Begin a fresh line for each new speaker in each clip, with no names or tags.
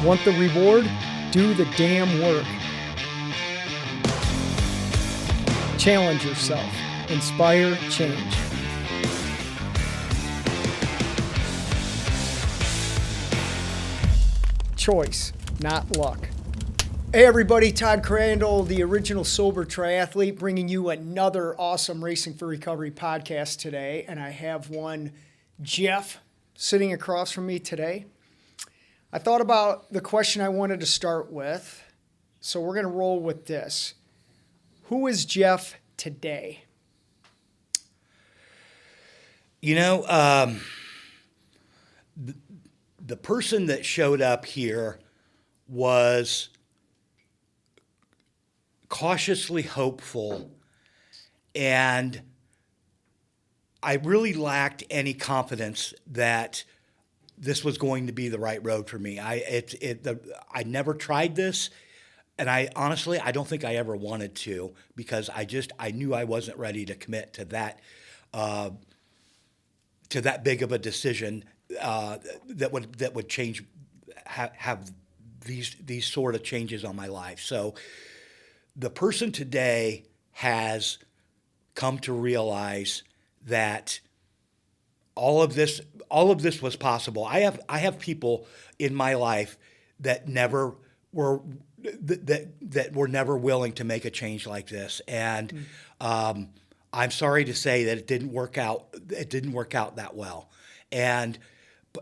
Want the reward? Do the damn work. Challenge yourself. Inspire change. Choice, not luck. Hey everybody, Todd Crandall, the original sober triathlete, bringing you another awesome Racing for Recovery podcast today. And I have one, Jeff, sitting across from me today. I thought about the question I wanted to start with, so we're going to roll with this. Who is Jeff today?
You know, the person that showed up here was cautiously hopeful, and I really lacked any confidence that this was going to be the right road for me. I never tried this, and I honestly don't think I ever wanted to, because I knew I wasn't ready to commit to that big of a decision that would change, have these sort of changes on my life. So the person today has come to realize that all of this was possible. I have people in my life that were never willing to make a change like this, and I'm sorry to say that it didn't work out. It didn't work out that well, and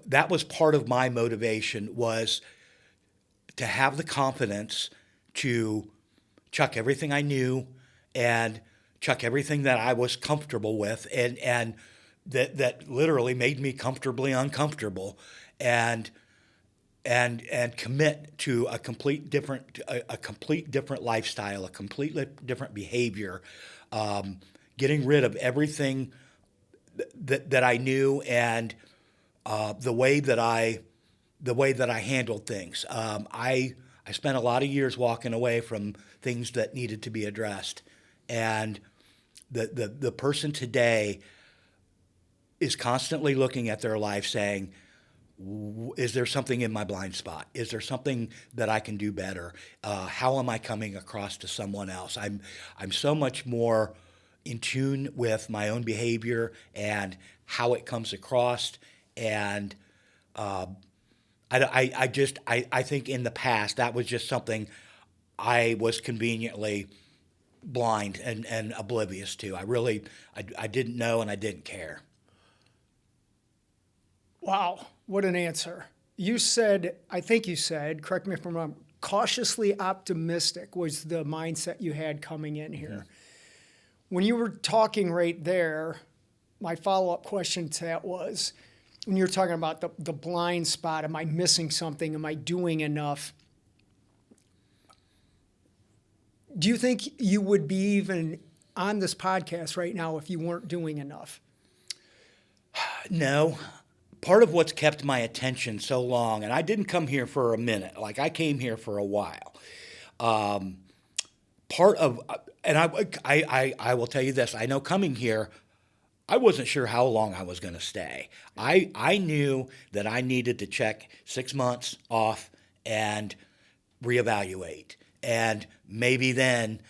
that was part of my motivation, was to have the confidence to chuck everything I knew and chuck everything that I was comfortable with, and that literally made me comfortably uncomfortable, and commit to a complete different lifestyle, a completely different behavior, getting rid of everything that I knew, and the way that I handled things. I spent a lot of years walking away from things that needed to be addressed, and the person today is constantly looking at their life saying, is there something in my blind spot? Is there something that I can do better? How am I coming across to someone else? I'm so much more in tune with my own behavior and how it comes across. And I think in the past that was just something I was conveniently blind and oblivious to. I didn't know, and I didn't care.
Wow, what an answer. I think you said, correct me if I'm wrong, cautiously optimistic was the mindset you had coming in here. Mm-hmm. When you were talking right there, my follow-up question to that was, when you're talking about the blind spot, am I missing something? Am I doing enough? Do you think you would be even on this podcast right now if you weren't doing enough?
No. Part of what's kept my attention so long, and I didn't come here for a minute, like I came here for a while. And I will tell you this, I know coming here, I wasn't sure how long I was going to stay. I knew that I needed to check 6 months off and reevaluate. And maybe then,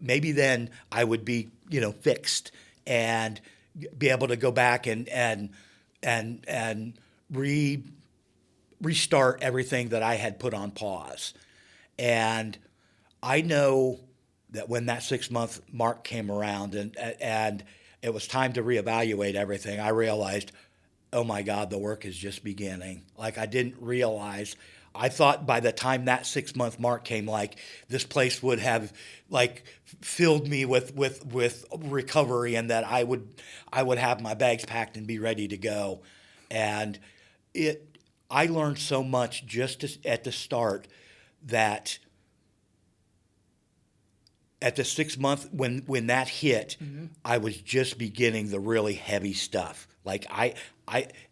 maybe then I would be, fixed and be able to go back and restart everything that I had put on pause. And I know that when that 6-month mark came around and it was time to reevaluate everything, I realized, oh my God, the work is just beginning. Like, I didn't realize. I thought by the time that 6-month mark came, like, this place would have like filled me with recovery, and that I would have my bags packed and be ready to go. And I learned so much just at the start, that at the 6-month, when that hit, mm-hmm. I was just beginning the really heavy stuff. Like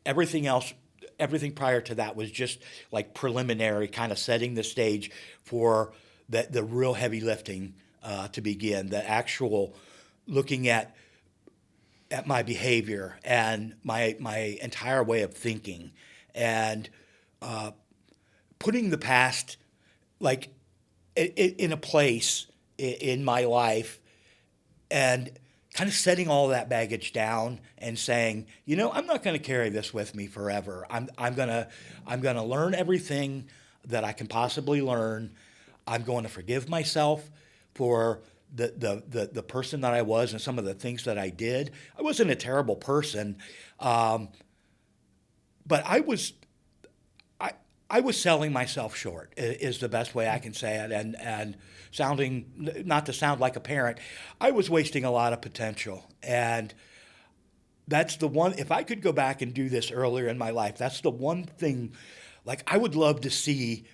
everything prior to that was just like preliminary, kind of setting the stage for the real heavy lifting to begin, the actual looking at my behavior and my entire way of thinking. And putting the past like in a place in my life and kind of setting all that baggage down and saying, I'm not going to carry this with me forever. I'm gonna learn everything that I can possibly learn. I'm going to forgive myself for the person that I was and some of the things that I did. I wasn't a terrible person, but I was selling myself short is the best way I can say it, and sounding, not to sound like a parent, I was wasting a lot of potential. And that's the one, if I could go back and do this earlier in my life, that's the one thing, like I would love to see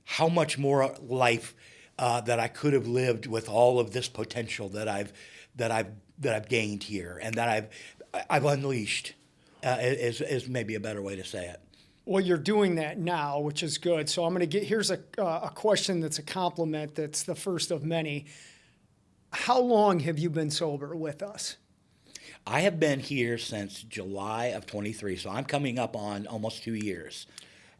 how much more life that I could have lived with all of this potential that I've gained here and that I've unleashed is maybe a better way to say it.
Well, you're doing that now, which is good. So I'm going to here's a question that's a compliment that's the first of many. How long have you been sober with us?
I have been here since July of 23, so I'm coming up on almost 2 years.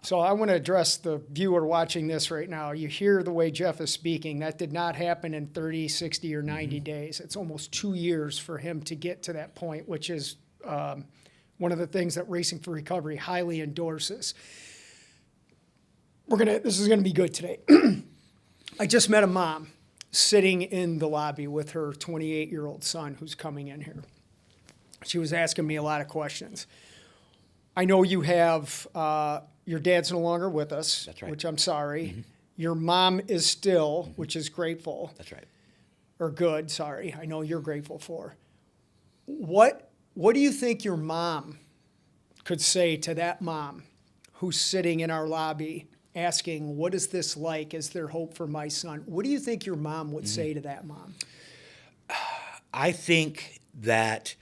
So I want to address the viewer watching this right now. You hear the way Jeff is speaking. That did not happen in 30, 60, or 90 days. It's almost 2 years for him to get to that point, which is one of the things that Racing for Recovery highly endorses. This is gonna be good today. I just met a mom sitting in the lobby with her 28-year-old son who's coming in here. She was asking me a lot of questions. I know you have, your dad's no longer with us.
That's right.
Which I'm sorry. Mm-hmm. Your mom is still, which is grateful.
That's right.
Or good, sorry. I know you're grateful for. What do you think your mom could say to that mom who's sitting in our lobby asking, what is this like? Is there hope for my son? What do you think your mom would say to that mom?
I think that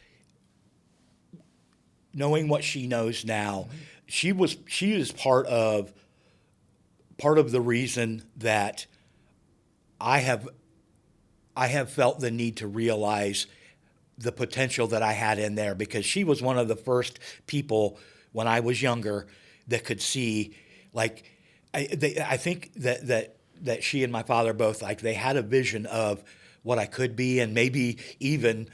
knowing what she knows now, she is part of the reason that I have felt the need to realize the potential that I had in there, because she was one of the first people when I was younger that could see, like, I think that she and my father both, like, they had a vision of what I could be, and maybe even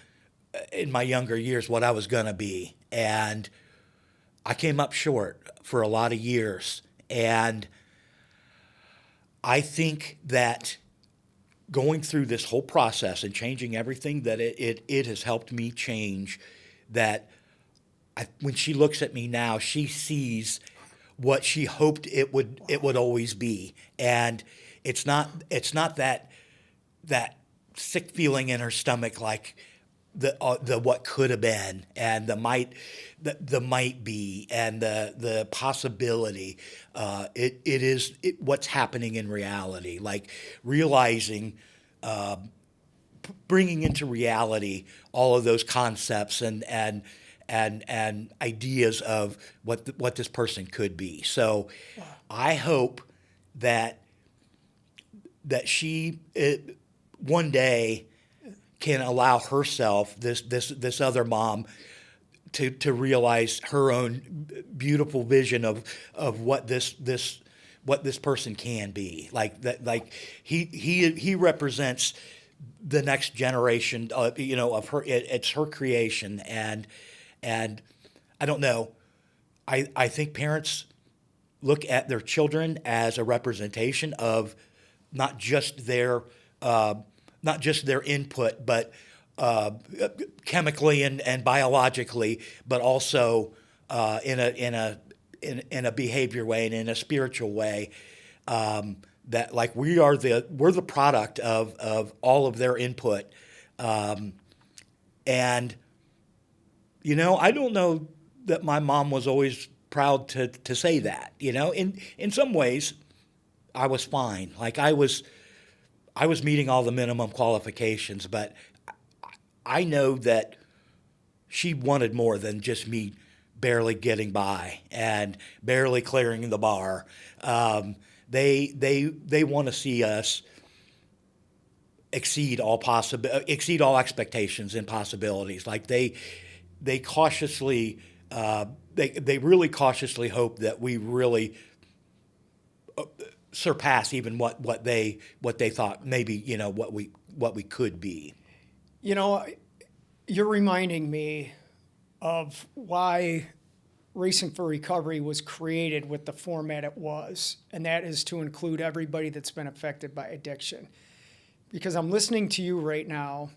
in my younger years what I was going to be. And I came up short for a lot of years. And I think that going through this whole process and changing everything that it has helped me change, that when she looks at me now, she sees what she hoped it would always be. And it's not that sick feeling in her stomach, like the what could have been, and the might be, and the possibility. It is what's happening in reality, like realizing, bringing into reality all of those concepts and ideas of what this person could be. So I hope that she one day can allow herself, this other mom, to realize her own beautiful vision of what this person can be. Like that, like he represents the next generation of her. It's her creation, and I don't know. I think parents look at their children as a representation of not just their input, but chemically and biologically, but also in a behavior way and in a spiritual way. That, like, we're the product of all of their input, and I don't know that my mom was always proud to say that. In some ways, I was fine. Like, I was meeting all the minimum qualifications, but I know that she wanted more than just me barely getting by and barely clearing the bar. They want to see us exceed all expectations and possibilities. Like, they cautiously, they really cautiously hope that we really surpass even what they thought maybe what we could be.
You know, you're reminding me of why Racing for Recovery was created with the format it was, and that is to include everybody that's been affected by addiction. Because I'm listening to you right now,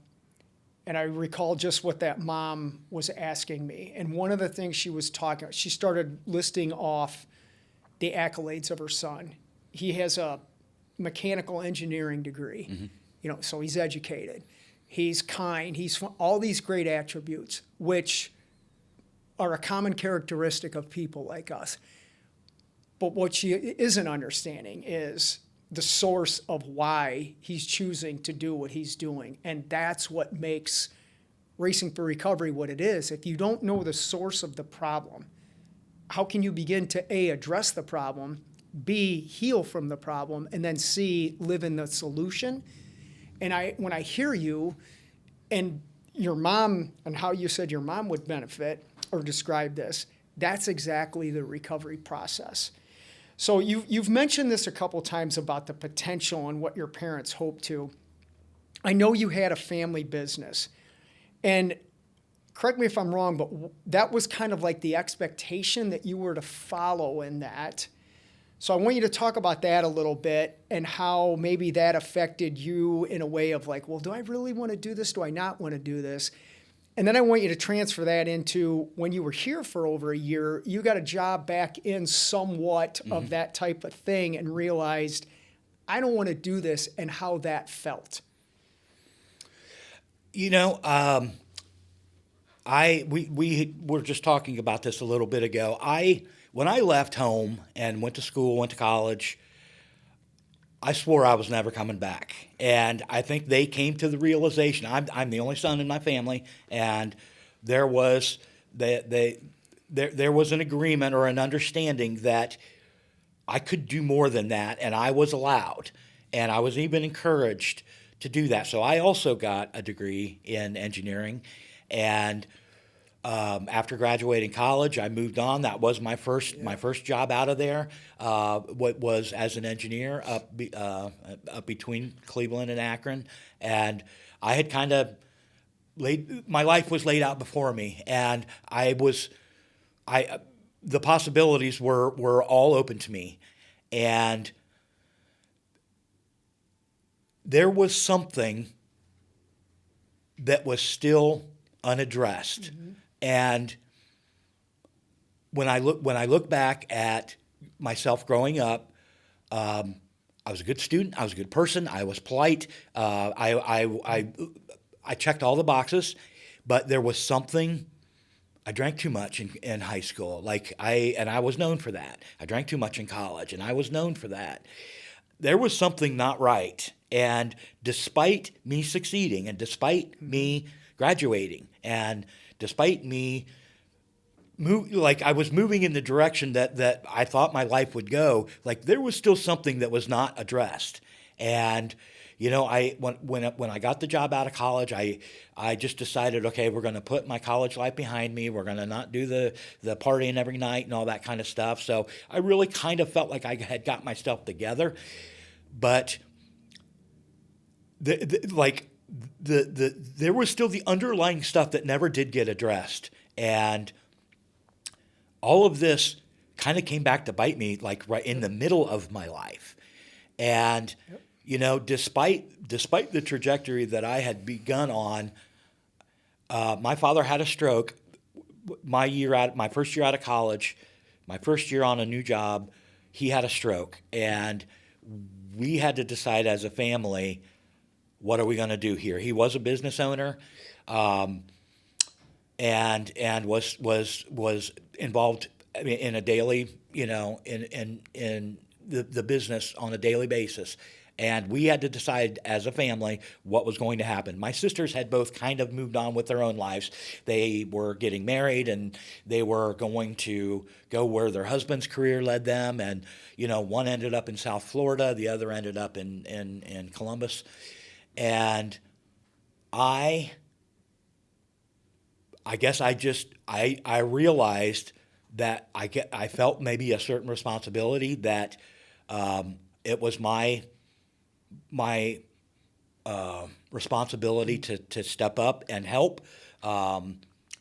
and I recall just what that mom was asking me. And one of the things she was talking about, she started listing off the accolades of her son. He has a mechanical engineering degree, so he's educated. He's kind. He's all these great attributes, which are a common characteristic of people like us. But what she isn't understanding is the source of why he's choosing to do what he's doing. And that's what makes Racing for Recovery what it is. If you don't know the source of the problem, how can you begin to A, address the problem, B, heal from the problem, and then C, live in the solution? And when I hear you and your mom and how you said your mom would benefit or describe this, that's exactly the recovery process. So you've mentioned this a couple times about the potential and what your parents hope to. I know you had a family business, and correct me if I'm wrong, but that was kind of like the expectation that you were to follow in that. So I want you to talk about that a little bit and how maybe that affected you in a way of like, well, do I really want to do this? Do I not want to do this? And then I want you to transfer that into when you were here for over a year, you got a job back in somewhat of that type of thing and realized, I don't want to do this, and how that felt.
We were just talking about this a little bit ago. When I left home and went to school, went to college, I swore I was never coming back. And I think they came to the realization, I'm the only son in my family, and there was there was an agreement or an understanding that I could do more than that, and I was allowed, and I was even encouraged to do that. So I also got a degree in engineering, and after graduating college, I moved on. That was my first job out of there. What was as an engineer up between Cleveland and Akron, and I had kind of my life was laid out before me, and the possibilities were all open to me, and there was something that was still unaddressed. And when I look back at myself growing up, I was a good student. I was a good person. I was polite. I checked all the boxes, but there was something. I drank too much in high school. And I was known for that. I drank too much in college, and I was known for that. There was something not right. And despite me succeeding, and despite me graduating, and despite me I was moving in the direction that I thought my life would go, there was still something that was not addressed. And when I got the job out of college, I just decided, okay, we're going to put my college life behind me. We're going to not do the partying every night and all that kind of stuff. So I really kind of felt like I had got myself together, but there was still the underlying stuff that never did get addressed. And all of this kind of came back to bite me right in the middle of my life. And, despite the trajectory that I had begun on, my father had a stroke my first year out of college, my first year on a new job. He had a stroke, and we had to decide as a family, what are we going to do here? He was a business owner, and was involved in a daily, in the business on a daily basis. And we had to decide as a family what was going to happen. My sisters had both kind of moved on with their own lives. They were getting married, and they were going to go where their husband's career led them. And, one ended up in South Florida, the other ended up in Columbus. And I guess I realized that I felt maybe a certain responsibility that It was my responsibility to step up and help. Um,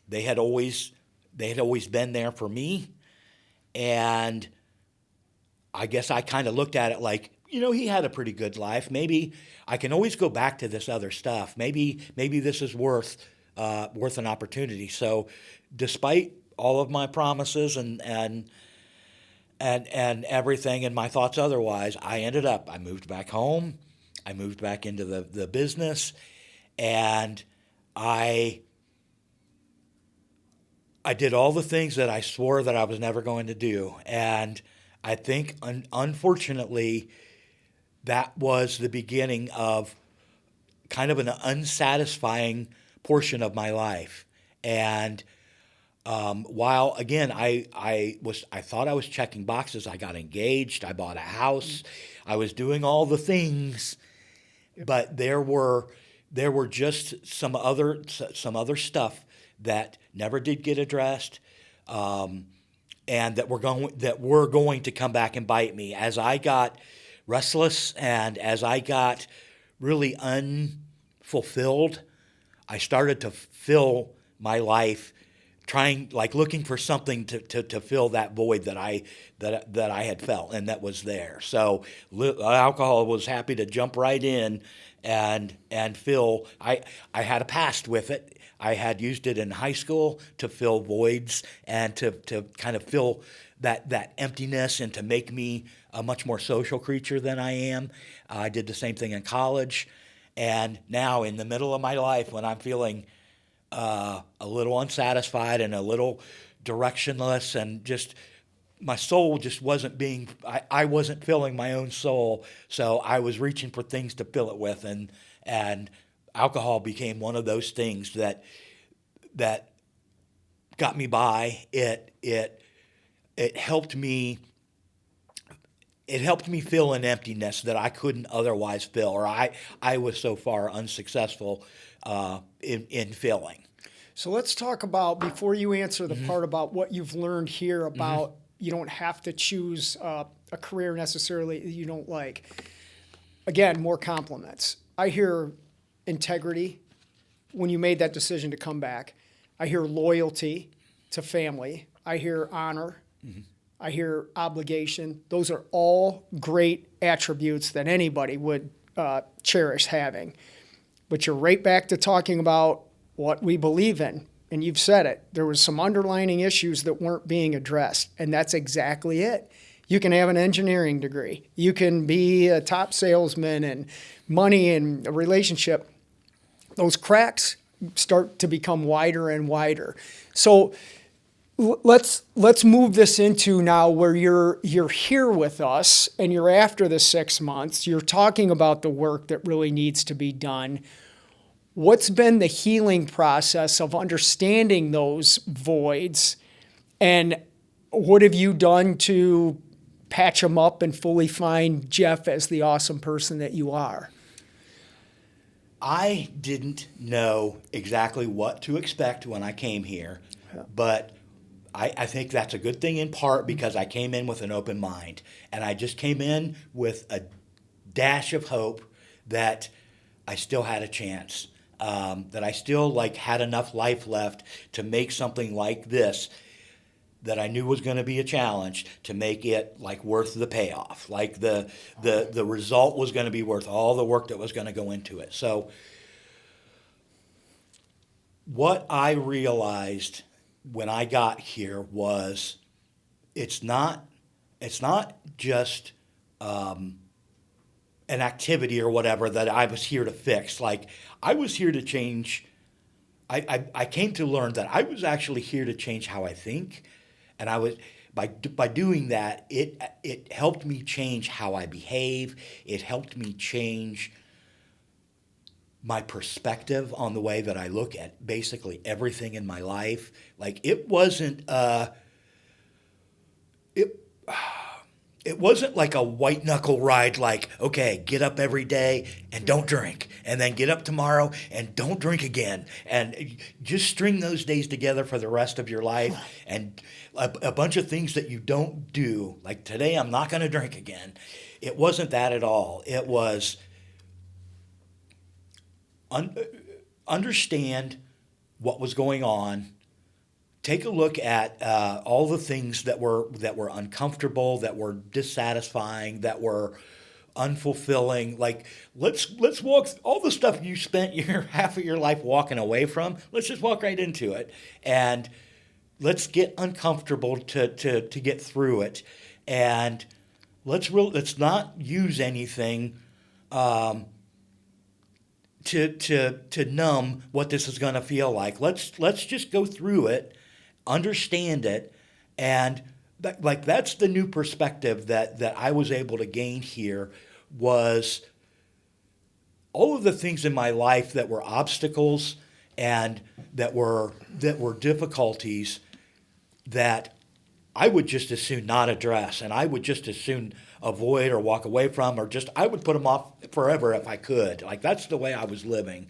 they had always been there for me, and I guess I kind of looked at it like, he had a pretty good life. Maybe I can always go back to this other stuff. Maybe this is worth an opportunity. So, despite all of my promises and everything and my thoughts otherwise, I moved back home. I moved back into the business, and I I did all the things that I swore that I was never going to do. And I think, unfortunately, that was the beginning of kind of an unsatisfying portion of my life. And while again, I thought I was checking boxes. I got engaged. I bought a house. I was doing all the things, but there were just some other stuff that never did get addressed, and that were going to come back and bite me as I got restless and as I got really unfulfilled. I started to fill my life looking for something to fill that void that I had felt and that was there. So alcohol was happy to jump right in and fill. I had a past with it. I had used it in high school to fill voids and to kind of fill that emptiness and to make me a much more social creature than I am. I did the same thing in college. And now, in the middle of my life, when I'm feeling a little unsatisfied and a little directionless, and just my soul just wasn't I wasn't filling my own soul, so I was reaching for things to fill it with, and alcohol became one of those things that got me by. It helped me. It helped me fill an emptiness that I couldn't otherwise fill, or I was so far unsuccessful in filling.
So let's talk about, before you answer the part about what you've learned here about you don't have to choose a career necessarily that you don't like. Again, more compliments. I hear integrity when you made that decision to come back. I hear loyalty to family. I hear honor. I hear obligation. Those are all great attributes that anybody would cherish having. But you're right back to talking about what we believe in. And you've said it. There was some underlying issues that weren't being addressed. And that's exactly it. You can have an engineering degree. You can be a top salesman and money and a relationship. Those cracks start to become wider and wider. So let's move this into now where you're here with us and you're after the 6 months. You're talking about the work that really needs to be done. What's been the healing process of understanding those voids, and what have you done to patch them up and fully find Jeff as the awesome person that you are?
I didn't know exactly what to expect when I came here, but I think that's a good thing in part because I came in with an open mind, and I just came in with a dash of hope that I still had a chance, that I still had enough life left to make something like this that I knew was going to be a challenge, to make it worth the payoff, the result was going to be worth all the work that was going to go into it. So what I realized when I got here was it's not just an activity or whatever that I was here to fix. I was here to change. I came to learn that I was actually here to change how I think, and I was by doing that it helped me change how I behave. It helped me change my perspective on the way that I look at basically everything in my life. It wasn't it it wasn't like a white knuckle ride, like, okay, get up every day and don't drink, and then get up tomorrow and don't drink again, and just string those days together for the rest of your life, and a bunch of things that you don't do, like today I'm not going to drink again. It wasn't that at all. It was understand what was going on. Take a look at all the things that were uncomfortable, that were dissatisfying, that were unfulfilling. Like let's walk all the stuff you spent your half of your life walking away from. Let's just walk right into it, and let's get uncomfortable to get through it, and let's not use anything to numb what this is going to feel like. Let's just go through it, understand it, and that's the new perspective that I was able to gain here. Was all of the things in my life that were obstacles and that were difficulties that I would just as soon not address, and I would just as soon avoid or walk away from, or just I would put them off forever if I could. Like that's the way I was living.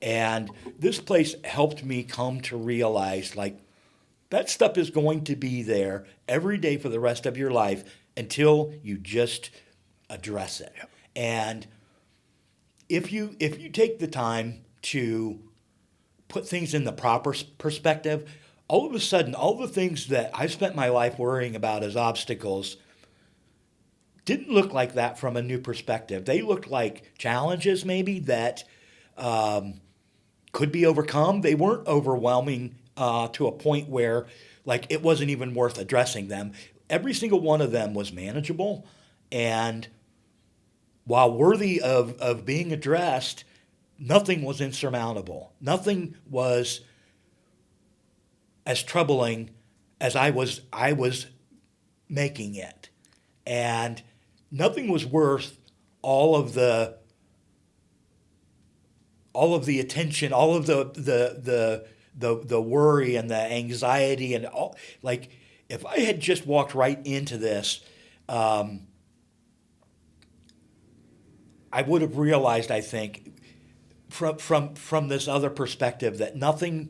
And this place helped me come to realize like that stuff is going to be there every day for the rest of your life until you just address it. Yep. And if you take the time to put things in the proper perspective, all of a sudden, all the things that I spent my life worrying about as obstacles didn't look like that from a new perspective. They looked like challenges maybe that could be overcome. They weren't overwhelming to a point where like it wasn't even worth addressing them. Every single one of them was manageable, and while worthy of being addressed, nothing was insurmountable. Nothing was as troubling as I was making it. And nothing was worth all of the attention, all of the worry and the anxiety and all. Like if I had just walked right into this, I would have realized, I think, from this other perspective that nothing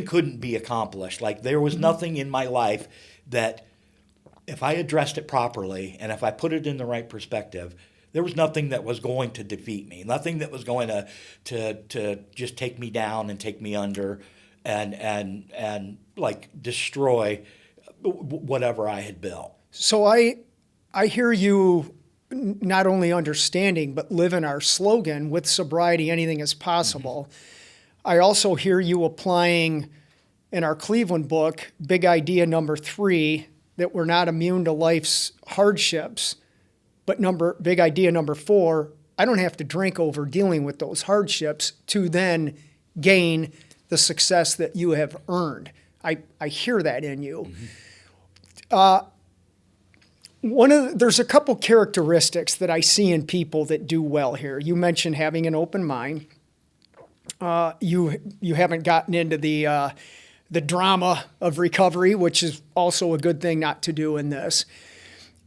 couldn't be accomplished. Like there was nothing in my life that if I addressed it properly and if I put it in the right perspective, there was nothing that was going to defeat me, nothing that was going to just take me down and take me under and like destroy whatever I had built.
So I hear you not only understanding, but living our slogan, with sobriety, anything is possible. Mm-hmm. I also hear you applying in our Cleveland book, big idea number 3, that we're not immune to life's hardships. But big idea number 4, I don't have to drink over dealing with those hardships to then gain the success that you have earned. I hear that in you. Mm-hmm. There's a couple characteristics that I see in people that do well here. You mentioned having an open mind. You haven't gotten into the drama of recovery, which is also a good thing not to do in this.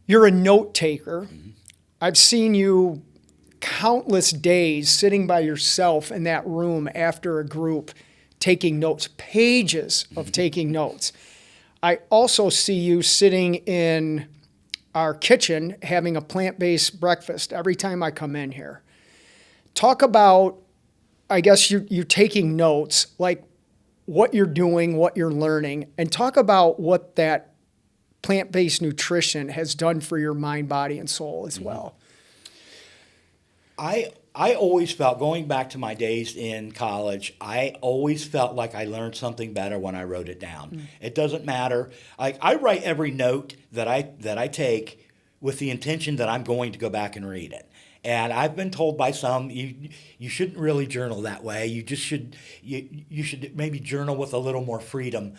You're a note taker. Mm-hmm. I've seen you countless days sitting by yourself in that room after a group taking notes, pages of taking notes. I also see you sitting in our kitchen having a plant-based breakfast every time I come in here. Talk about, I guess you're taking notes, like what you're doing, what you're learning, and talk about what that plant-based nutrition has done for your mind, body, and soul as well.
I always felt, going back to my days in college, I always felt like I learned something better when I wrote it down. Mm. It doesn't matter. I write every note that I take with the intention that I'm going to go back and read it. And I've been told by some, you shouldn't really journal that way. You just should you should maybe journal with a little more freedom,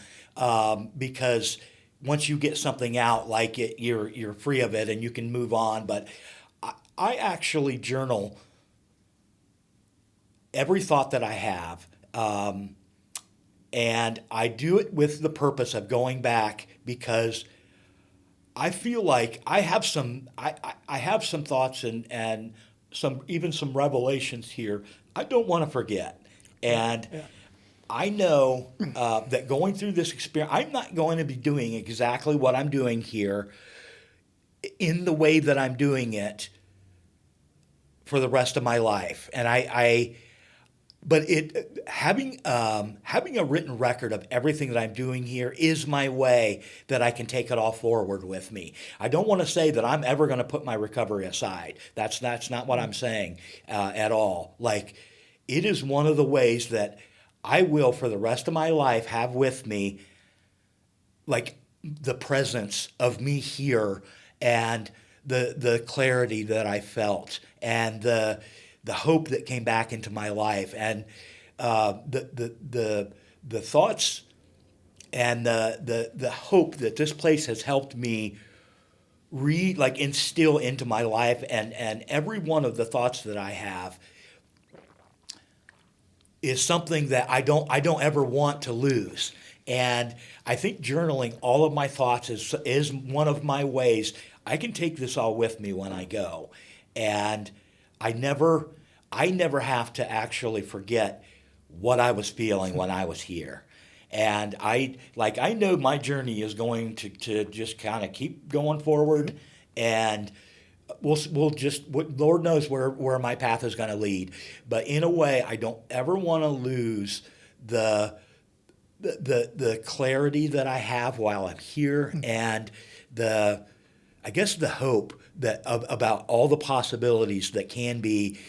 because once you get something out, like it, you're free of it and you can move on. But I actually journal every thought that I have, and I do it with the purpose of going back, because I feel like I have I have some thoughts and some revelations here I don't want to forget. And
Yeah.
I know that going through this experience, I'm not going to be doing exactly what I'm doing here in the way that I'm doing it for the rest of my life. And but having a written record of everything that I'm doing here is my way that I can take it all forward with me. I don't want to say that I'm ever going to put my recovery aside. That's not what I'm saying at all. Like, it is one of the ways that I will for the rest of my life have with me, like, the presence of me here and the clarity that I felt and the hope that came back into my life and the thoughts and the hope that this place has helped me like instill into my life, and every one of the thoughts that I have is something that I don't ever want to lose. And I think journaling all of my thoughts is one of my ways I can take this all with me when I go. And I never have to actually forget what I was feeling when I was here. And I know my journey is going to just kind of keep going forward, and we'll just Lord knows where my path is going to lead. But in a way, I don't ever want to lose the clarity that I have while I'm here, and I guess the hope that about all the possibilities that can be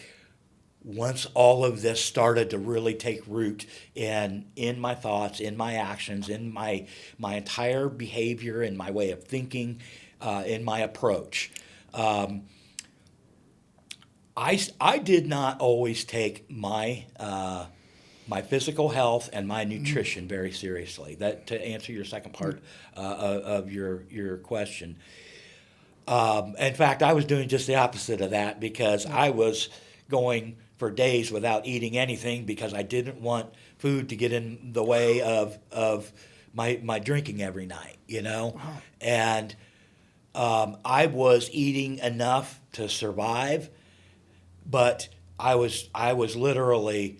once all of this started to really take root in my thoughts, in my actions, in my entire behavior, in my way of thinking, in my approach. I did not always take my physical health and my nutrition very seriously. That to answer your second part of your question. In fact, I was doing just the opposite of that, because I was going for days without eating anything because I didn't want food to get in the way of my drinking every night, you know?
Wow.
And I was eating enough to survive, but I was literally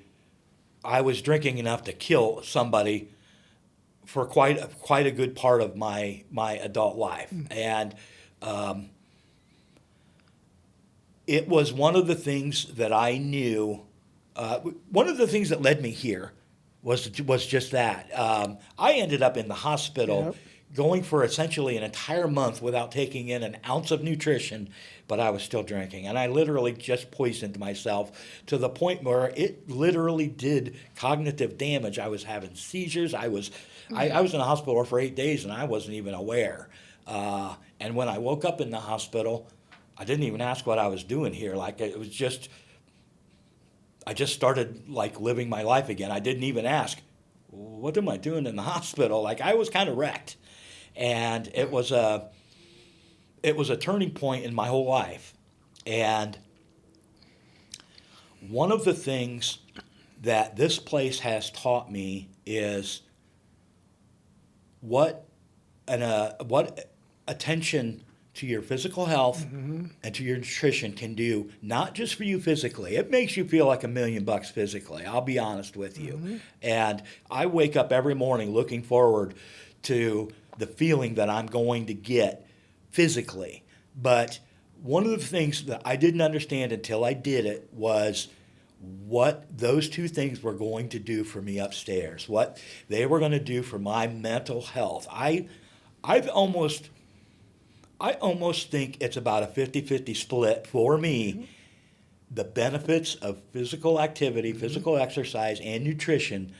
I was drinking enough to kill somebody for quite a good part of my adult life. And it was one of the things that I knew. One of the things that led me here was just that. I ended up in the hospital,
Yep.
going for essentially an entire month without taking in an ounce of nutrition, but I was still drinking. And I literally just poisoned myself to the point where it literally did cognitive damage. I was having seizures. I was in the hospital for 8 days, and I wasn't even aware. And when I woke up in the hospital, I didn't even ask what I was doing here. Like, it was just, I just started like living my life again. I didn't even ask, what am I doing in the hospital? Like, I was kind of wrecked. And it was a turning point in my whole life. And one of the things that this place has taught me is what attention to your physical health and to your nutrition can do, not just for you physically. It makes you feel like $1,000,000 physically, I'll be honest with you. And I wake up every morning looking forward to the feeling that I'm going to get physically. But one of the things that I didn't understand until I did it was what those two things were going to do for me upstairs, what they were going to do for my mental health. I almost think it's about a 50-50 split for me. The benefits of physical activity, physical exercise, and nutrition,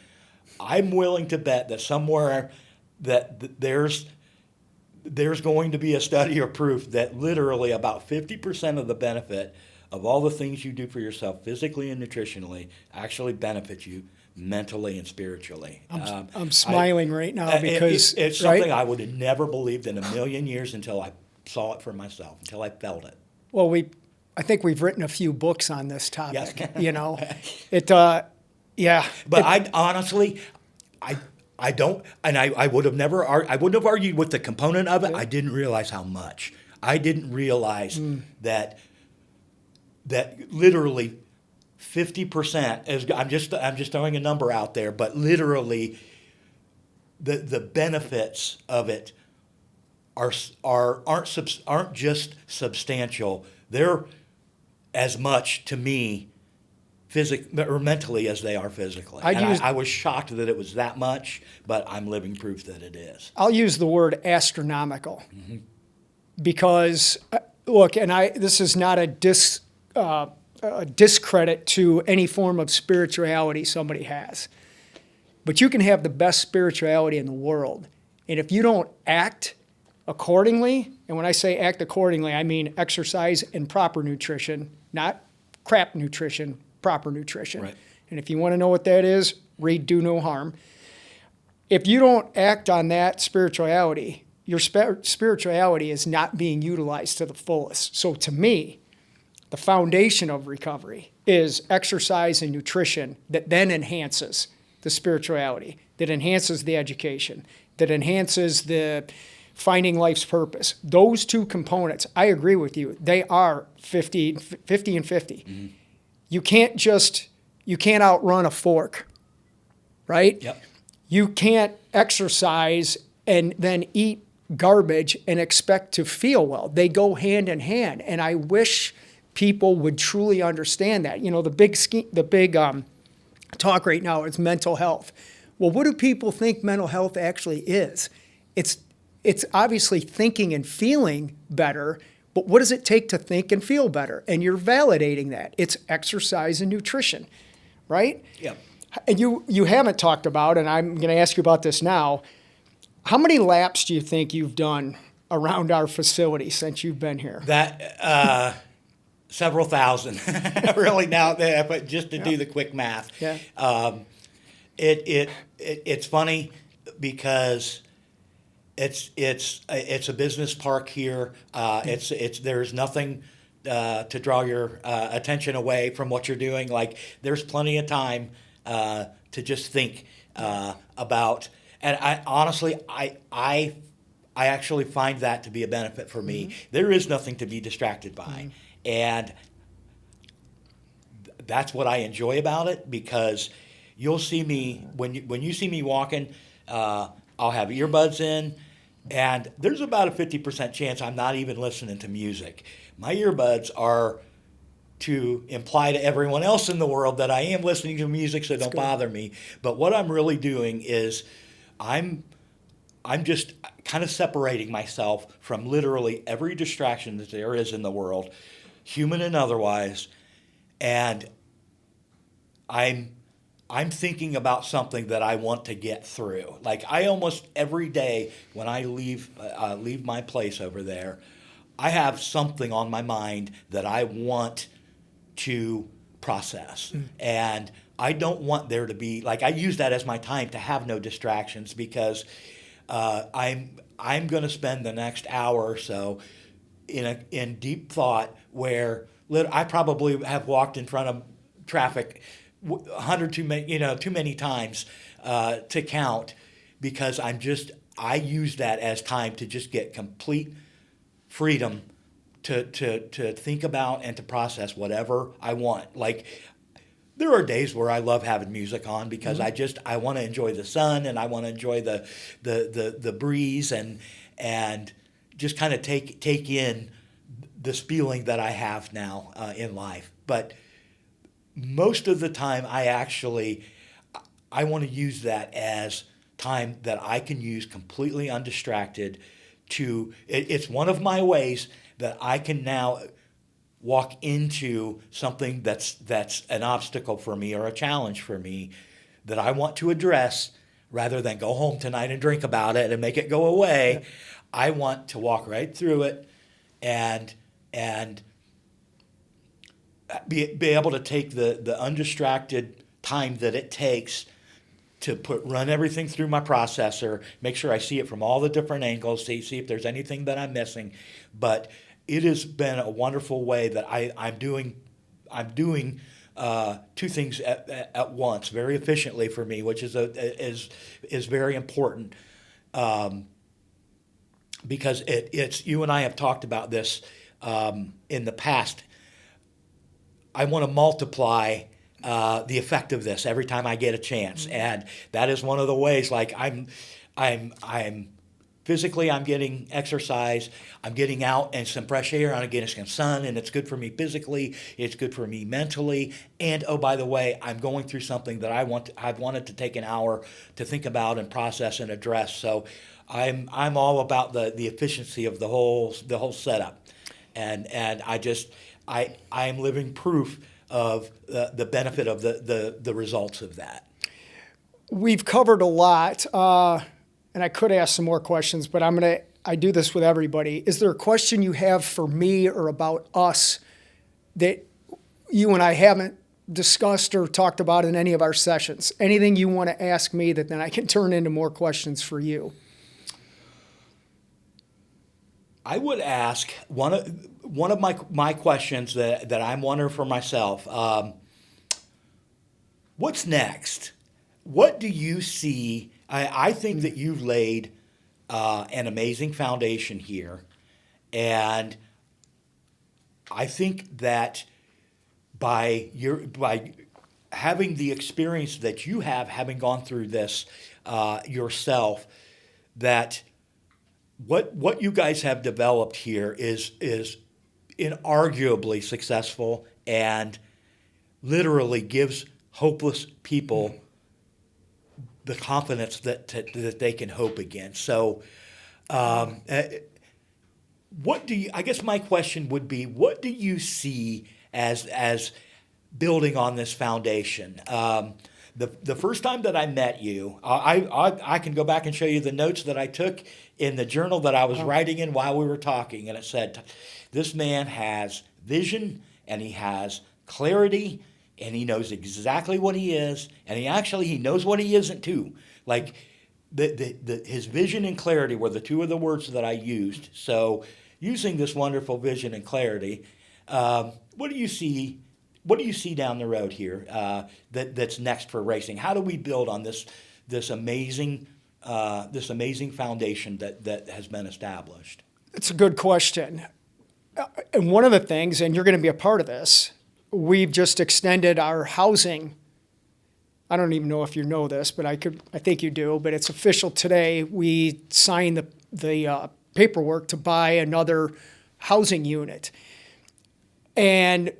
I'm willing to bet that somewhere that there's going to be a study or proof that literally about 50% of the benefit of all the things you do for yourself physically and nutritionally actually benefit you mentally and spiritually.
I'm smiling right now because
it's something I would have never believed in a million years until I saw it for myself, until I felt it.
Well, I think we've written a few books on this topic.
Yes.
You know, yeah.
But I honestly, I don't, and I would have never, I wouldn't have argued with the component of it. I didn't realize how much. I didn't realize that literally 50% is. I'm just throwing a number out there, but literally, the benefits of it aren't just substantial. They're as much to me or mentally as they are physically. I was shocked that it was that much, but I'm living proof that it is.
I'll use the word astronomical because, look, and this is not a discredit to any form of spirituality somebody has, but you can have the best spirituality in the world, and if you don't act accordingly, and when I say act accordingly, I mean exercise and proper nutrition, not crap nutrition, proper nutrition.
Right.
And if you want to know what that is, read Do No Harm. If you don't act on that spirituality, your spirituality is not being utilized to the fullest. So to me, the foundation of recovery is exercise and nutrition that then enhances the spirituality, that enhances the education, that enhances the finding life's purpose. Those two components, I agree with you, they are 50 and 50. Mm-hmm. You can't outrun a fork, right?
Yep.
You can't exercise and then eat garbage and expect to feel well. They go hand in hand, and I wish people would truly understand that. You know, the big talk right now is mental health. Well, what do people think mental health actually is? It's obviously thinking and feeling better, but what does it take to think and feel better? And you're validating that. It's exercise and nutrition, right?
Yep.
And you haven't talked about, and I'm going to ask you about this now, how many laps do you think you've done around our facility since you've been here?
That several thousand, really now. But just to do the quick math, it's funny because it's a business park here. There's nothing to draw your attention away from what you're doing. Like there's plenty of time to just think about. And I honestly, I actually find that to be a benefit for me. There is nothing to be distracted by, and that's what I enjoy about it. Because you'll see me when you see me walking, I'll have earbuds in, and there's about a 50% chance I'm not even listening to music. My earbuds are to imply to everyone else in the world that I am listening to music, so don't bother me. But what I'm really doing is I'm just kind of separating myself from literally every distraction that there is in the world, human and otherwise, and I'm thinking about something that I want to get through. Like I almost every day when I leave my place over there, I have something on my mind that I want to process. And I don't want there to be, like, I use that as my time to have no distractions, because I'm going to spend the next hour or so in deep thought where I probably have walked in front of traffic 100 too many times to count, because I use that as time to just get complete freedom to think about and to process whatever I want. Like there are days where I love having music on because I want to enjoy the sun, and I want to enjoy the breeze and just kind of take in this feeling that I have now in life. But most of the time I want to use that as time that I can use completely undistracted it's one of my ways that I can now walk into something that's an obstacle for me or a challenge for me that I want to address, rather than go home tonight and drink about it and make it go away. Yeah. I want to walk right through it and be able to take the undistracted time that it takes to run everything through my processor, make sure I see it from all the different angles, see if there's anything that I'm missing. But it has been a wonderful way that I'm doing two things at once very efficiently for me, which is very important, because it's you and I have talked about this in the past. I want to multiply the effect of this every time I get a chance, and that is one of the ways. Like I'm physically, I'm getting exercise, I'm getting out and some fresh air, I'm getting some sun, and it's good for me physically, it's good for me mentally, and oh, by the way, I'm going through something that I've wanted to take an hour to think about and process and address. So I'm all about the efficiency of the whole setup, and I am living proof of the benefit of the results of that.
We've covered a lot, and I could ask some more questions, but I do this with everybody. Is there a question you have for me or about us that you and I haven't discussed or talked about in any of our sessions? Anything you want to ask me that then I can turn into more questions for you?
I would ask one of my questions that I'm wondering for myself. What's next? What do you see? I think that you've laid an amazing foundation here, and I think that by having the experience that you have, having gone through this yourself, that what you guys have developed here is inarguably successful and literally gives hopeless people the confidence that they can hope again. So, what do you? I guess my question would be, what do you see as building on this foundation? The first time that I met you, I can go back and show you the notes that I took in the journal that I was writing in while we were talking, and it said, "This man has vision and he has clarity." And he knows exactly what he is, and he knows what he isn't too. Like his vision and clarity were the two of the words that I used. So, using this wonderful vision and clarity, what do you see? What do you see down the road here that's next for racing? How do we build on this amazing foundation that has been established?
It's a good question. And one of the things, and you're going to be a part of this, we've just extended our housing. I don't even know if you know this, but I think you do, but it's official today. We signed the paperwork to buy another housing unit. And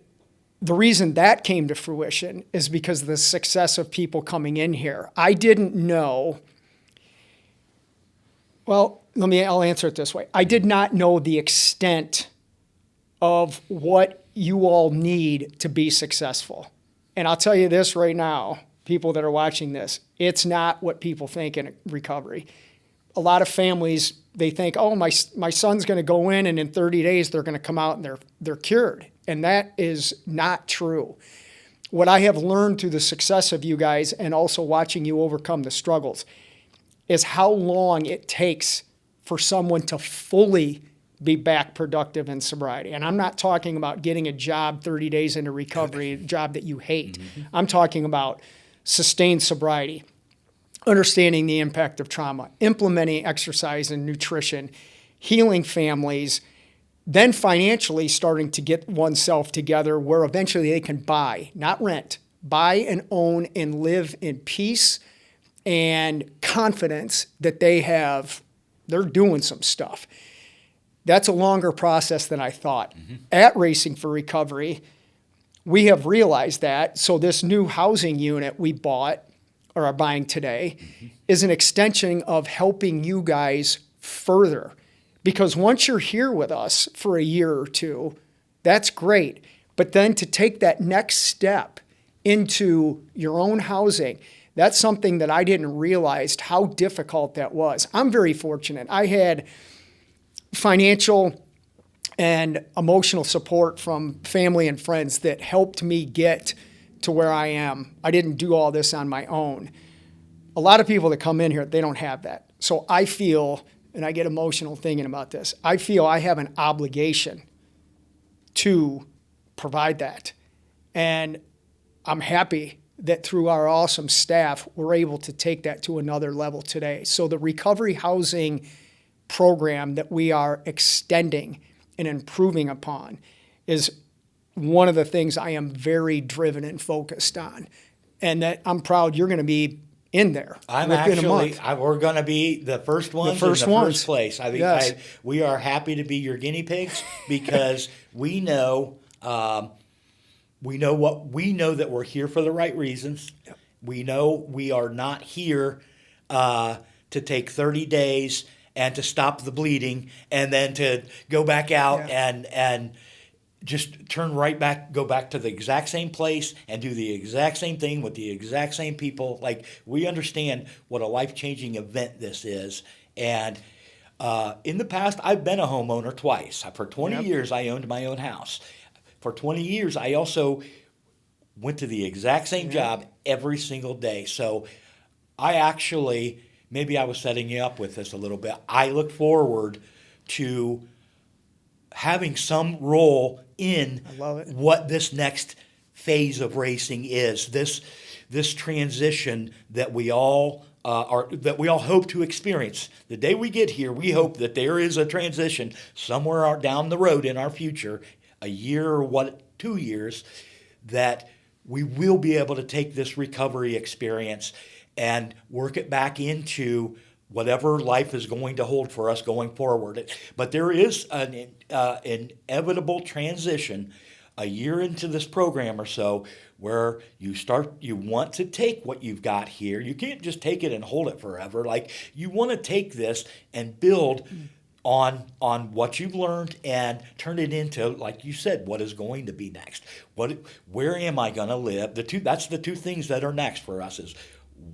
the reason that came to fruition is because of the success of people coming in here. I didn't know. Well, I'll answer it this way. I did not know the extent of what you all need to be successful. And I'll tell you this right now, people that are watching this, it's not what people think in recovery. A lot of families, they think, oh, my son's going to go in and in 30 days they're going to come out and they're cured. And that is not true. What I have learned through the success of you guys and also watching you overcome the struggles is how long it takes for someone to fully be back productive in sobriety. And I'm not talking about getting a job 30 days into recovery, a job that you hate. Mm-hmm. I'm talking about sustained sobriety, understanding the impact of trauma, implementing exercise and nutrition, healing families, then financially starting to get oneself together where eventually they can buy, not rent, buy and own and live in peace and confidence that they're doing some stuff. That's a longer process than I thought. Mm-hmm. At Racing for Recovery, we have realized that. So this new housing unit we bought or are buying today is an extension of helping you guys further. Because once you're here with us for a year or two, that's great. But then to take that next step into your own housing, that's something that I didn't realize how difficult that was. I'm very fortunate. I had financial and emotional support from family and friends that helped me get to where I am. I didn't do all this on my own. A lot of people that come in here, they don't have that. So I feel, and I get emotional thinking about this, I feel I have an obligation to provide that. And I'm happy that through our awesome staff, we're able to take that to another level today. So the recovery housing program that we are extending and improving upon is one of the things I am very driven and focused on. And that I'm proud you're going to be in there
I'm
within a
actually,
month.
we're going to be the first ones
first
in the
ones.
first place. I think
Yes.
we are happy to be your guinea pigs because we know that we're here for the right reasons.
Yep.
We know we are not here to take 30 days and to stop the bleeding and then to go back out
Yeah.
and just turn right back, go back to the exact same place and do the exact same thing with the exact same people. Like, we understand what a life-changing event this is. And in the past, I've been a homeowner twice. For 20
Yep.
years, I owned my own house. For 20 years, I also went to the exact same job every single day. So I actually, maybe I was setting you up with this a little bit. I look forward to having some role in
I love it.
what this next phase of racing is. This transition that we all hope to experience. The day we get here, we hope that there is a transition somewhere down the road in our future, a year or 2 years, that we will be able to take this recovery experience and work it back into whatever life is going to hold for us going forward. But there is an inevitable transition a year into this program or so where you want to take what you've got here. You can't just take it and hold it forever. Like, you want to take this and build on what you've learned and turn it into, like you said, what is going to be next. Where am I going to live? That's the two things that are next for us is,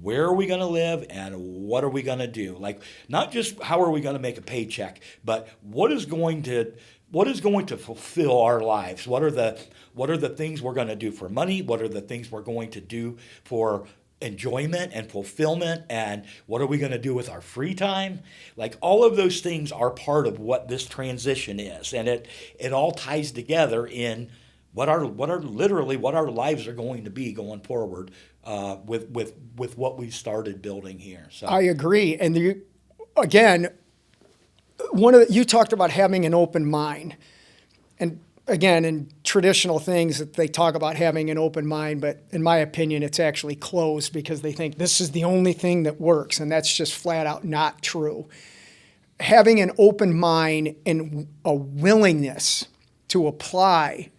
where are we going to live and what are we going to do? Like, not just how are we going to make a paycheck, but what is going to fulfill our lives? What are the things we're going to do for money? What are the things we're going to do for enjoyment and fulfillment? And what are we going to do with our free time? Like, all of those things are part of what this transition is, and it all ties together in what our lives are going to be going forward with what we started building here. So
I agree. And again, you talked about having an open mind. And again, in traditional things that they talk about having an open mind, but in my opinion, it's actually closed because they think this is the only thing that works. And that's just flat out not true. Having an open mind and a willingness to apply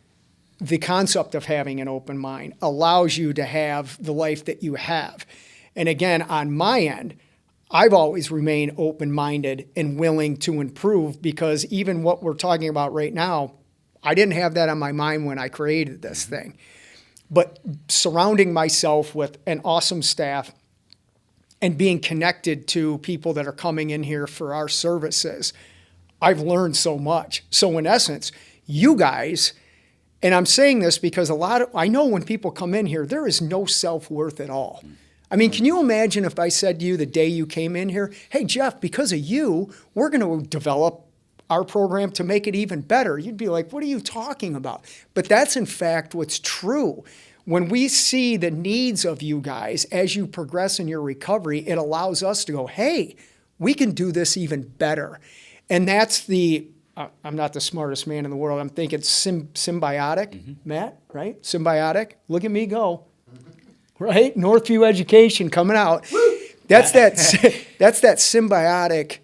the concept of having an open mind allows you to have the life that you have. And again, on my end, I've always remained open-minded and willing to improve, because even what we're talking about right now, I didn't have that on my mind when I created this thing. But surrounding myself with an awesome staff and being connected to people that are coming in here for our services, I've learned so much. So in essence, you guys, and I'm saying this because I know when people come in here, there is no self-worth at all. I mean, can you imagine if I said to you the day you came in here, hey, Jeff, because of you, we're going to develop our program to make it even better. You'd be like, what are you talking about? But that's in fact what's true. When we see the needs of you guys as you progress in your recovery, it allows us to go, hey, we can do this even better. And that's I'm not the smartest man in the world. I'm thinking symbiotic, Matt, right? Symbiotic. Look at me go. Right? Northview Education coming out. That's that symbiotic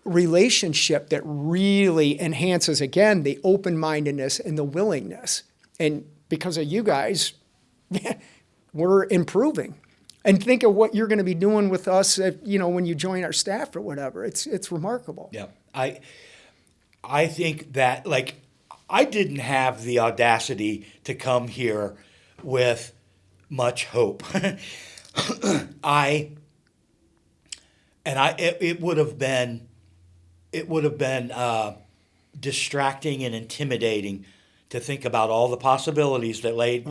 relationship that really enhances, again, the open-mindedness and the willingness. And because of you guys, we're improving. And think of what you're going to be doing with us, when you join our staff or whatever. It's remarkable.
Yeah, I think that, like, I didn't have the audacity to come here with much hope. It would have been distracting and intimidating to think about all the possibilities that lied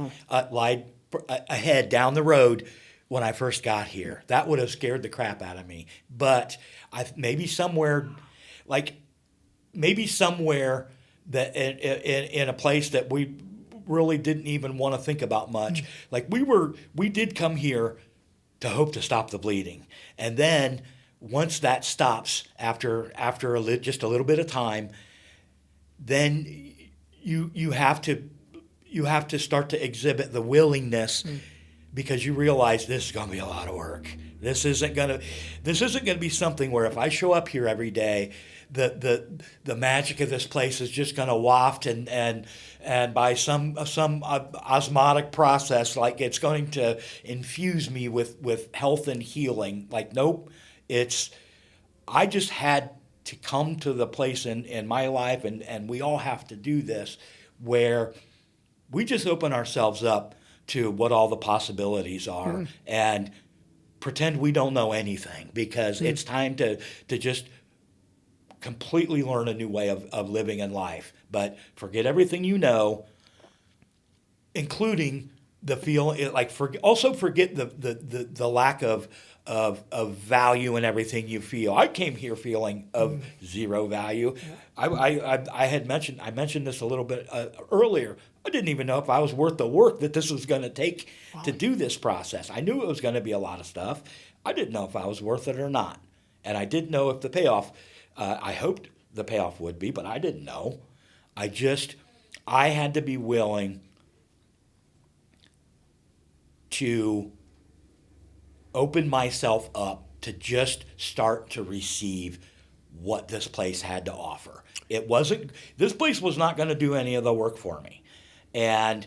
ahead down the road when I first got here. That would have scared the crap out of me. But maybe somewhere that in a place that we really didn't even want to think about much. Like we did come here to hope to stop the bleeding. And then once that stops after just a little bit of time, then you have to start to exhibit the willingness, because you realize this is going to be a lot of work. This isn't going to be something where if I show up here every day, the magic of this place is just going to waft and by some osmotic process, like it's going to infuse me with health and healing. Like, nope, I just had to come to the place in my life, and we all have to do this, where we just open ourselves up to what all the possibilities are and pretend we don't know anything, because it's time to just completely learn a new way of living in life. But forget everything you know, including the feel, like also forget the lack of value in everything you feel. I came here feeling of zero value. I mentioned this a little bit earlier. I didn't even know if I was worth the work that this was going to take to do this process. I knew it was going to be a lot of stuff. I didn't know if I was worth it or not, and I didn't know if the payoff. I hoped the payoff would be, but I didn't know. I had to be willing to open myself up to just start to receive what this place had to offer. This place was not going to do any of the work for me. And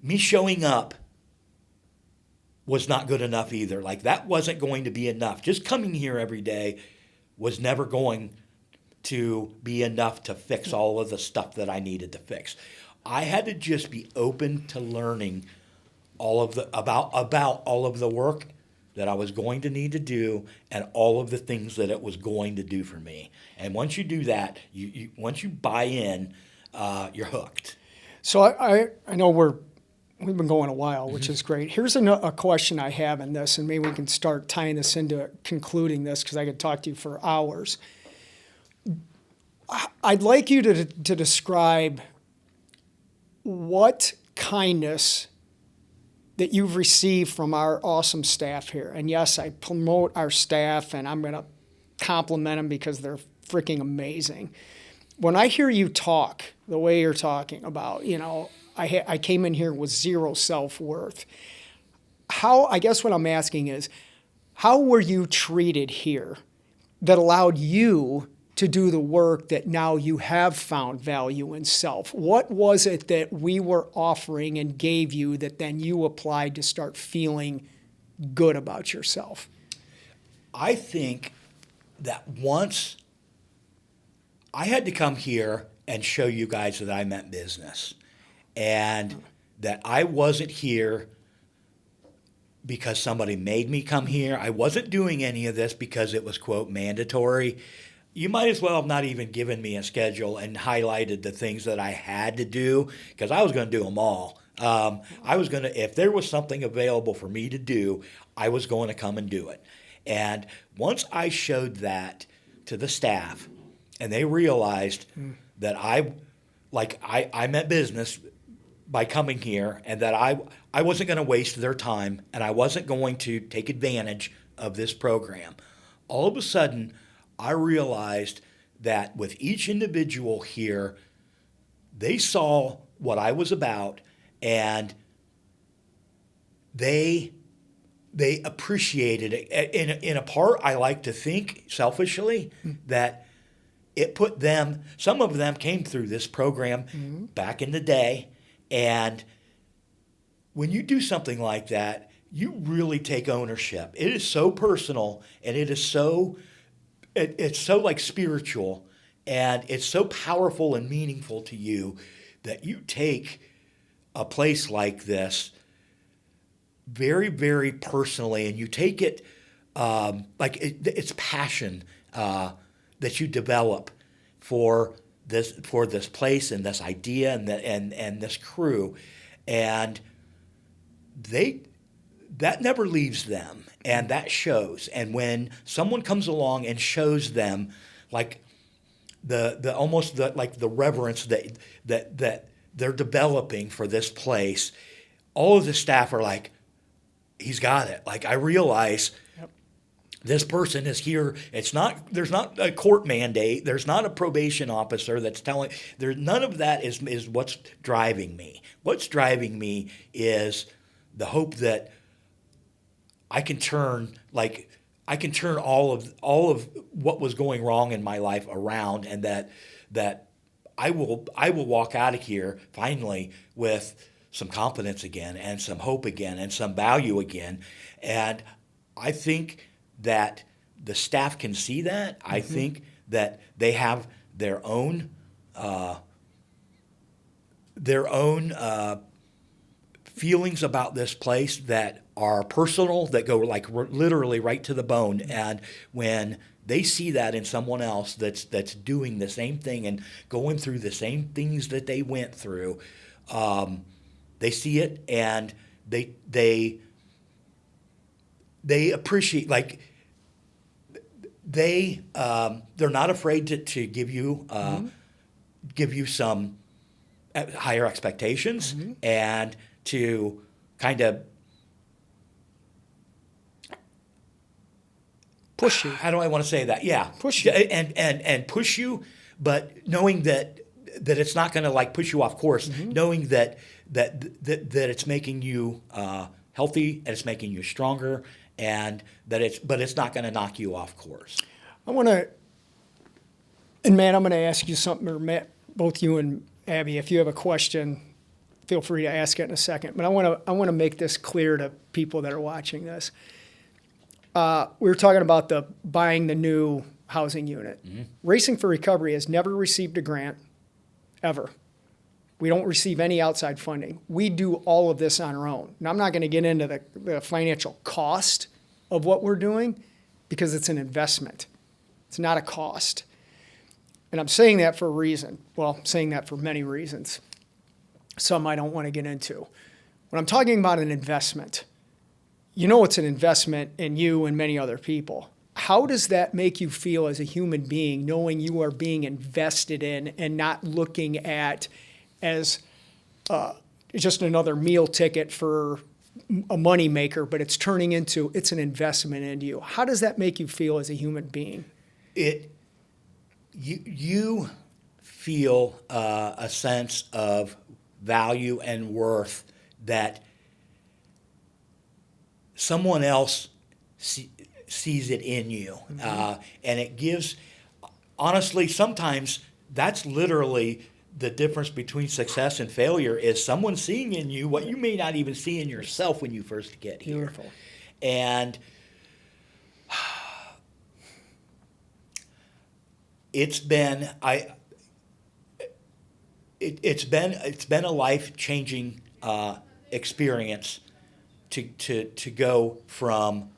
me showing up was not good enough either. Like, that wasn't going to be enough. Just coming here every day was never going to be enough to fix all of the stuff that I needed to fix. I had to just be open to learning about all of the work that I was going to need to do, and all of the things that it was going to do for me. And once you do that, once you buy in, you're hooked.
So I know we've been going a while, which is great. Here's a question I have in this, and maybe we can start tying this into concluding this, because I could talk to you for hours. I'd like you to describe what kindness that you've received from our awesome staff here. And yes, I promote our staff, and I'm going to compliment them because they're freaking amazing. When I hear you talk the way you're talking about, I came in here with zero self-worth. I guess what I'm asking is, how were you treated here that allowed you to do the work that now you have found value in self? What was it that we were offering and gave you that then you applied to start feeling good about yourself?
I think that once I had to come here and show you guys that I meant business, and that I wasn't here because somebody made me come here. I wasn't doing any of this because it was, quote, mandatory. You might as well have not even given me a schedule and highlighted the things that I had to do, because I was going to do them all. If there was something available for me to do, I was going to come and do it. And once I showed that to the staff, and they realized that I meant business by coming here, and that I wasn't going to waste their time, and I wasn't going to take advantage of this program, all of a sudden I realized that with each individual here, they saw what I was about, and they appreciated it. In a part, I like to think selfishly that it put them, some of them came through this program back in the day, and when you do something like that, you really take ownership. It is so personal, and it's so like spiritual, and it's so powerful and meaningful to you that you take a place like this very, very personally, and you take it it's passion that you develop for this place and this idea and this crew, and that never leaves them, and that shows. And when someone comes along and shows them like the reverence that they're developing for this place, all of the staff are like, he's got it. Like, I realize this person is here. There's not a court mandate. There's not a probation officer that's telling, none of that is what's driving me. What's driving me is the hope that I can turn all of what was going wrong in my life around, and that I will walk out of here finally with some confidence again, and some hope again, and some value again. And I think that the staff can see that. I think that they have their own feelings about this place that are personal, that go like literally right to the bone. And when they see that in someone else that's doing the same thing and going through the same things that they went through, they see it, and they appreciate, like, they're not afraid to give you some higher expectations, and to kind of
push you.
How do I want to say that? Yeah,
Push you.
and push you, but knowing that it's not going to like push you off course. Knowing that it's making you healthy, and it's making you stronger, and but it's not going to knock you off course.
Matt, I'm going to ask you something, or Matt, both you and Abby, if you have a question, feel free to ask it in a second. But I want to make this clear to people that are watching this. We were talking about buying the new housing unit. Racing for Recovery has never received a grant, ever. We don't receive any outside funding. We do all of this on our own. Now, I'm not going to get into the financial cost of what we're doing, because it's an investment. It's not a cost. And I'm saying that for a reason. Well, I'm saying that for many reasons. Some I don't want to get into. When I'm talking about an investment, it's an investment in you and many other people. How does that make you feel as a human being, knowing you are being invested in and not looking at as just another meal ticket for a money maker, but it's turning into, it's an investment into you? How does that make you feel as a human being?
You feel a sense of value and worth that someone else sees it in you. And it gives, honestly, sometimes that's literally the difference between success and failure, is someone seeing in you what you may not even see in yourself when you first get here.
Beautiful.
And it's been a life-changing experience to go from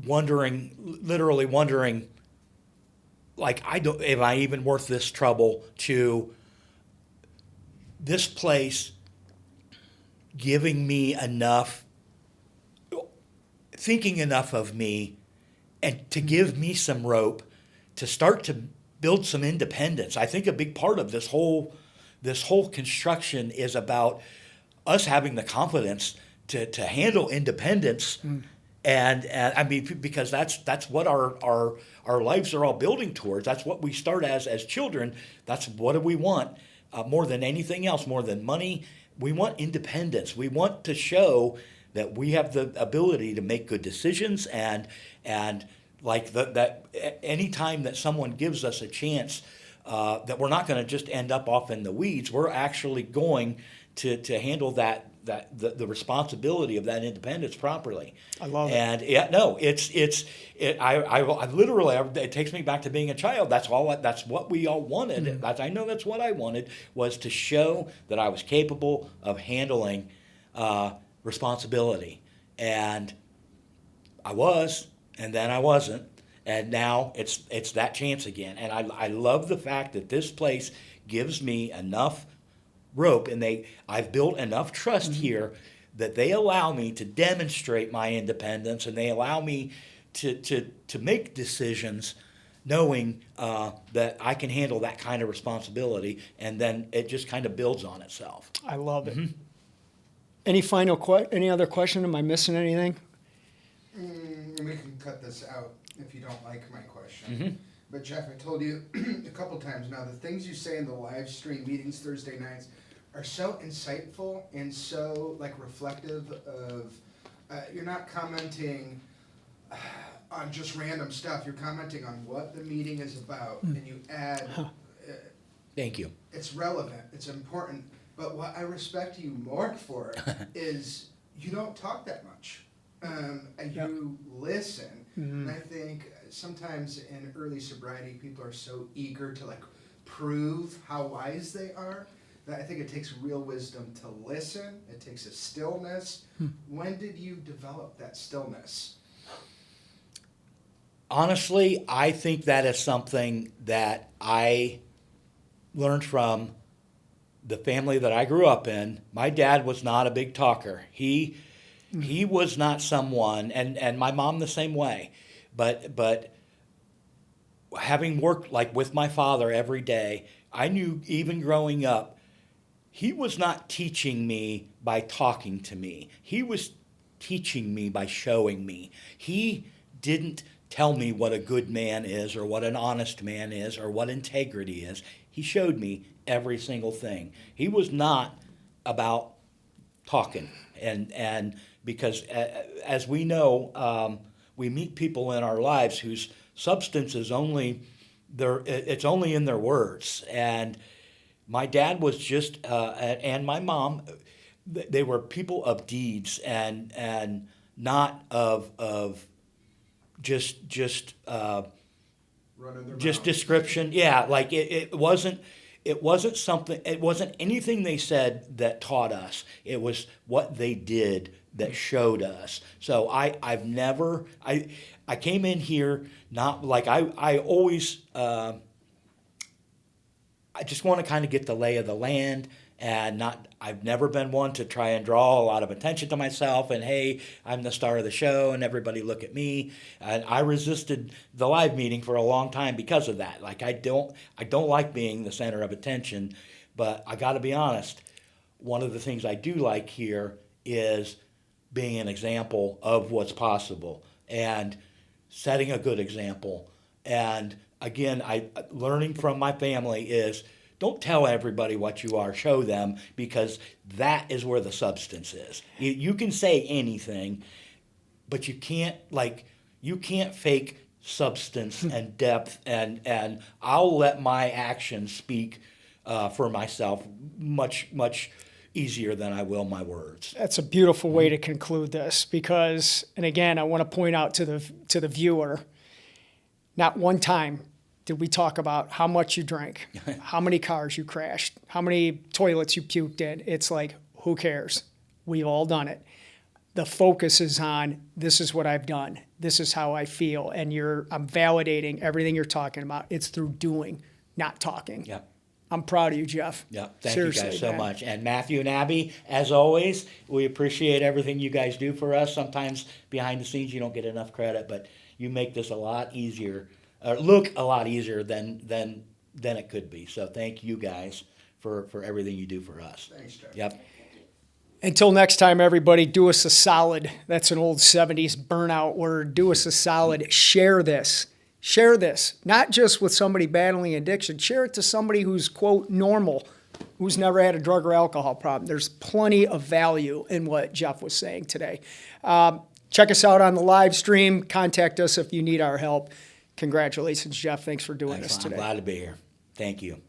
literally wondering, like, am I even worth this trouble, to this place giving me enough, thinking enough of me, and to give me some rope to start to build some independence. I think a big part of this whole construction is about us having the confidence to handle independence. And I mean, because that's what our lives are all building towards. That's what we start as children. That's what do we want more than anything else, more than money. We want independence. We want to show that we have the ability to make good decisions, and like that any time that someone gives us a chance, that we're not going to just end up off in the weeds. We're actually going to handle the responsibility of that independence properly.
I love it.
And I literally, it takes me back to being a child. That's what we all wanted. I know that's what I wanted, was to show that I was capable of handling responsibility. And I was, and then I wasn't. And now it's that chance again. And I love the fact that this place gives me enough rope, and I've built enough trust here that they allow me to demonstrate my independence, and they allow me to make decisions knowing that I can handle that kind of responsibility, and then it just kind of builds on itself.
I love it. Any other question? Am I missing anything?
We can cut this out if you don't like my question. But Jeff, I told you a couple times now, the things you say in the live stream meetings Thursday nights are so insightful and so like reflective of, you're not commenting on just random stuff. You're commenting on what the meeting is about, and you add,
Thank you.
it's relevant, it's important. But what I respect you more for is you don't talk that much. And you listen. And I think sometimes in early sobriety, people are so eager to like prove how wise they are that I think it takes real wisdom to listen. It takes a stillness. When did you develop that stillness?
Honestly, I think that is something that I learned from the family that I grew up in. My dad was not a big talker. He was not someone, and my mom the same way. But having worked like with my father every day, I knew even growing up, he was not teaching me by talking to me. He was teaching me by showing me. He didn't tell me what a good man is or what an honest man is or what integrity is. He showed me every single thing. He was not about talking. And because as we know, we meet people in our lives whose substance is it's only in their words. And my dad was just, and my mom, they were people of deeds and not of just
Running their
just
mouth.
description. Yeah, like it wasn't something. It wasn't anything they said that taught us. It was what they did that showed us. So I've never I came in here not like I always. I just want to kind of get the lay of the land, and not. I've never been one to try and draw a lot of attention to myself and hey, I'm the star of the show and everybody look at me. And I resisted the live meeting for a long time because of that. Like I don't like being the center of attention, but I got to be honest. One of the things I do like here is being an example of what's possible and setting a good example. And again, learning from my family is don't tell everybody what you are, show them, because that is where the substance is. You can say anything, but you can't fake substance and depth, and I'll let my actions speak for myself much easier than I will my words.
That's a beautiful way to conclude this because, and again, I want to point out to the viewer, not one time did we talk about how much you drank, how many cars you crashed, how many toilets you puked in. It's like, who cares? We've all done it. The focus is on, this is what I've done. This is how I feel. And I'm validating everything you're talking about. It's through doing, not talking.
Yep.
I'm proud of you, Jeff.
Yeah, thank
Seriously,
you guys so
man.
much. And Matthew and Abby, as always, we appreciate everything you guys do for us. Sometimes behind the scenes you don't get enough credit, but you make this a lot easier, look a lot easier than it could be. So thank you guys for everything you do for us.
Thanks, Jeff.
Yep.
Until next time, everybody, do us a solid. That's an old 70s burnout word. Do us a solid. Share this. Share this, not just with somebody battling addiction. Share it to somebody who's, quote, normal, who's never had a drug or alcohol problem. There's plenty of value in what Jeff was saying today. Check us out on the live stream. Contact us if you need our help. Congratulations, Jeff. Thanks for doing this
Excellent.
today.
I'm glad to be here. Thank you.